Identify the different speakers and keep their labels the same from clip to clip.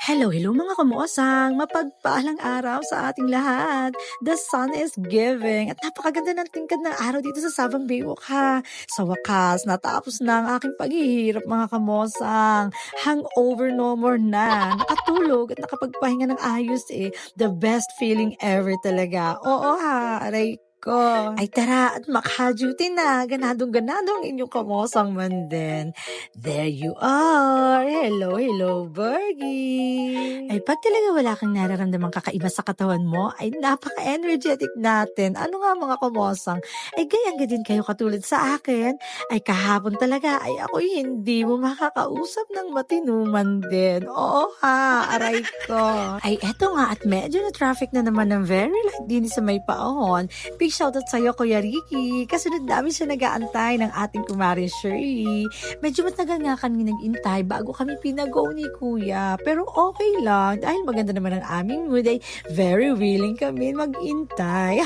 Speaker 1: Hello, hello mga kamuasang! Mapagpalang araw sa ating lahat. The sun is giving at napakaganda ng tingkad ng araw dito sa Sabang Baywalk ha. Sa wakas, natapos na ang aking paghihirap mga kamuasang. Hangover no more na. Nakatulog at nakapagpahinga ng ayos eh. The best feeling ever talaga. Oo ha, aray ko. Ay tara at maka-duty na. Ganadong-ganado ang inyong kamosang man din. There you are! Hello, hello, Bergie! Ay, pag talaga wala kang nararamdamang kakaiba sa katawan mo, ay napaka-energetic natin. Ano nga mga kamosang? Ay, gayang din kayo katulad sa akin. Ay, kahapon talaga, ay ako'y hindi mo makakausap ng matinuman din. Oo ha, aray ko. Ay, eto nga at medyo na traffic na naman ng very light din sa may paahon. Big shoutout sa'yo, Kuya Ricky. Kasunod namin siya nag-aantay ng ating kumari Shirley. Medyo matagal nga kami nag-intay bago kami pinago ni Kuya. Pero okay lang dahil maganda naman ang aming mood ay very willing kami mag-intay.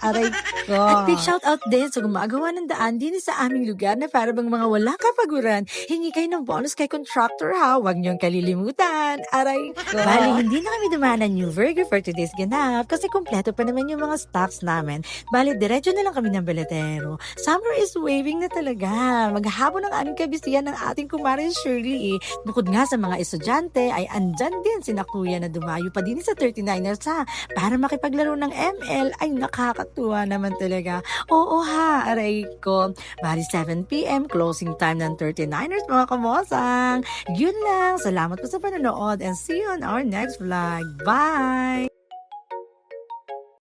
Speaker 1: Aray ko. At big shoutout din sa gumagawa ng daan din sa aming lugar na para bang mga walang kapaguran. Hingi kayo ng bonus kay contractor ha. Huwag niyong kalilimutan. Aray ko. Bali, hindi na kami dumaan ng New Burger for today's ganap kasi kompleto pa naman yung mga stocks namin. Bali, diretso na lang kami ng Beletero. Summer is waving na talaga. Maghapon ang aming kabisihan ng ating kumarin Shirley eh. Bukod nga sa mga estudyante ay andyan din sina Kuya na dumayo pa din sa 39ers ha. Para makipaglaro ng ML ay nakakatuwa naman talaga. Oo ha, aray ko. Bali 7 p.m. closing time ng 39ers mga kamosang. Yun lang. Salamat po sa panonood and see you on our next vlog. Bye!